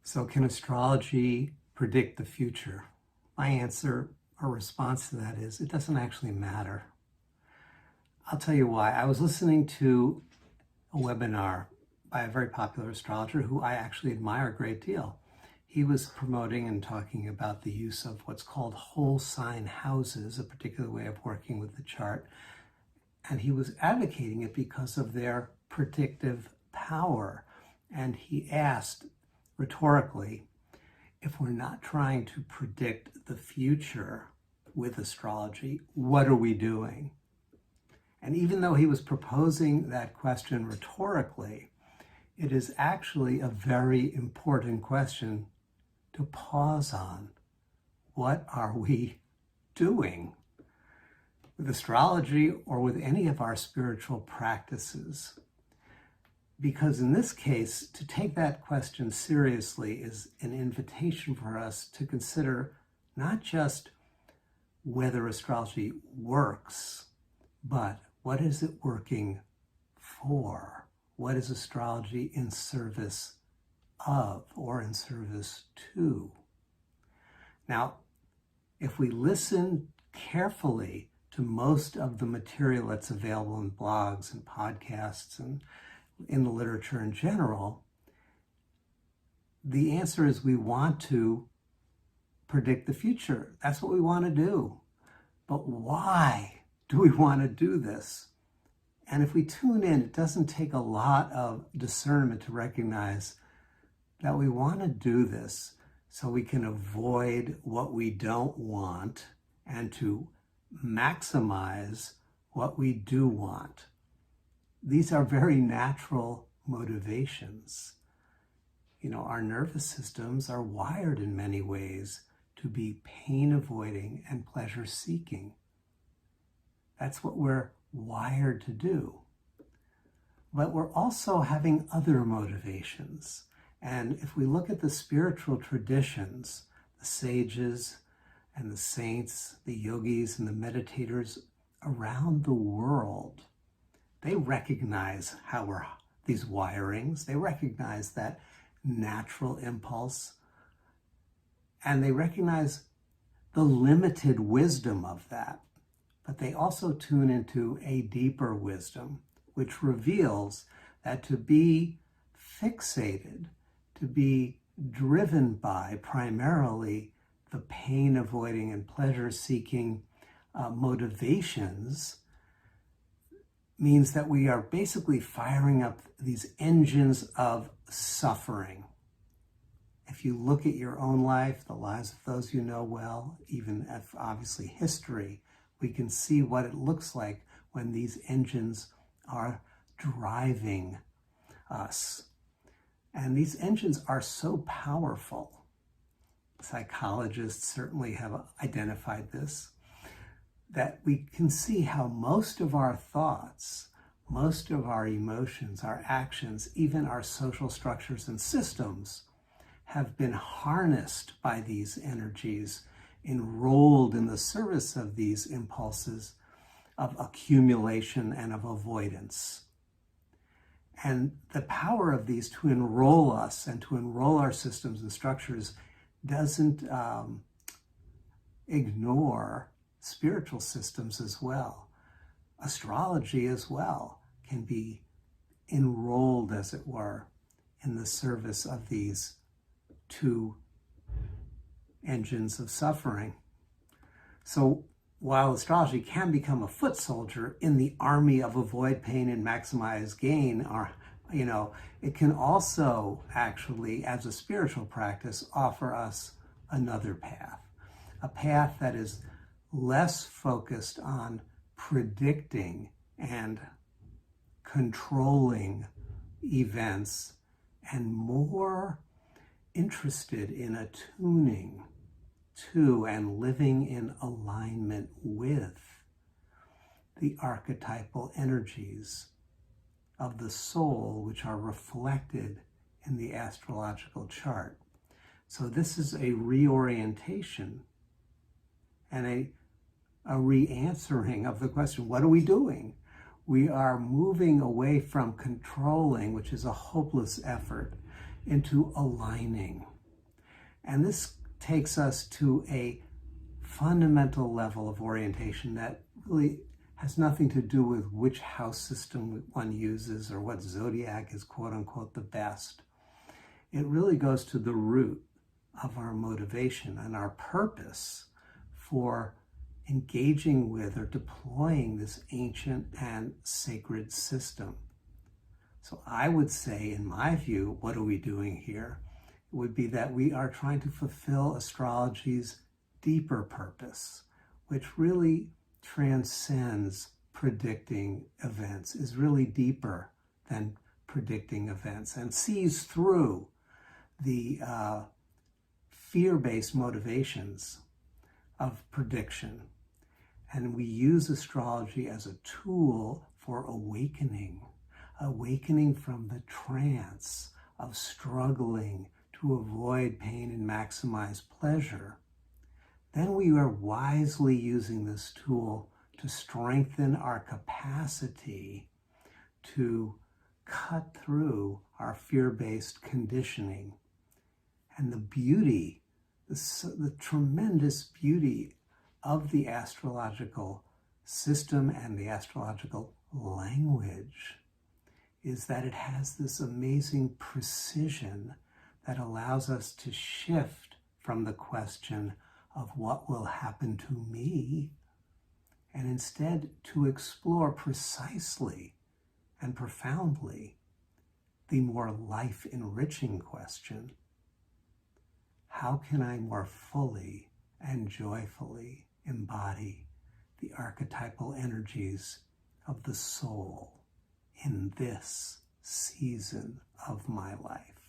So can astrology predict the future? My answer or response to that is it doesn't actually matter. I'll tell you why. I was listening to a webinar by a very popular astrologer who I actually admire a great deal. He was promoting and talking about the use of what's called whole sign houses, a particular way of working with the chart. And he was advocating it because of their predictive power. And he asked rhetorically, if we're not trying to predict the future with astrology, what are we doing? And even though he was proposing that question rhetorically, it is actually a very important question to pause on. What are we doing? With astrology or with any of our spiritual practices? Because in this case, to take that question seriously is an invitation for us to consider not just whether astrology works, but what is it working for? What is astrology in service of or in service to? Now, if we listen carefully to most of the material that's available in blogs and podcasts and in the literature in general, the answer is we want to predict the future. That's what we want to do. But why do we want to do this? And if we tune in, it doesn't take a lot of discernment to recognize that we want to do this so we can avoid what we don't want and to maximize what we do want. These are very natural motivations. You know, our nervous systems are wired in many ways to be pain avoiding and pleasure seeking. That's what we're wired to do. But we're also having other motivations. And if we look at the spiritual traditions, the sages and the saints, the yogis and the meditators around the world, they recognize these wirings, they recognize that natural impulse, and they recognize the limited wisdom of that. But they also tune into a deeper wisdom, which reveals that to be fixated, to be driven by primarily the pain-avoiding and pleasure-seeking motivations means that we are basically firing up these engines of suffering. If you look at your own life, the lives of those you know well, even if obviously history, we can see what it looks like when these engines are driving us. And these engines are so powerful. Psychologists certainly have identified this, that we can see how most of our thoughts, most of our emotions, our actions, even our social structures and systems have been harnessed by these energies, enrolled in the service of these impulses of accumulation and of avoidance. And the power of these to enroll us and to enroll our systems and structures doesn't ignore spiritual systems as well. Astrology as well can be enrolled, as it were, in the service of these two engines of suffering. So while astrology can become a foot soldier in the army of avoid pain and maximize gain, or it can also actually, as a spiritual practice, offer us another path, a path that is less focused on predicting and controlling events and more interested in attuning to and living in alignment with the archetypal energies of the soul, which are reflected in the astrological chart. So this is a reorientation and a re-answering of the question, what are we doing? We are moving away from controlling, which is a hopeless effort, into aligning. And this takes us to a fundamental level of orientation that really has nothing to do with which house system one uses or what zodiac is quote unquote the best. It really goes to the root of our motivation and our purpose for engaging with or deploying this ancient and sacred system. So I would say, in my view, what are we doing here? It would be that we are trying to fulfill astrology's deeper purpose, which really transcends predicting events, is really deeper than predicting events, and sees through the fear-based motivations of prediction. And we use astrology as a tool for awakening from the trance of struggling to avoid pain and maximize pleasure. Then we are wisely using this tool to strengthen our capacity to cut through our fear-based conditioning. And the beauty, the tremendous beauty of the astrological system and the astrological language is that it has this amazing precision that allows us to shift from the question of what will happen to me, and instead to explore precisely and profoundly the more life-enriching question: how can I more fully and joyfully embody the archetypal energies of the soul in this season of my life?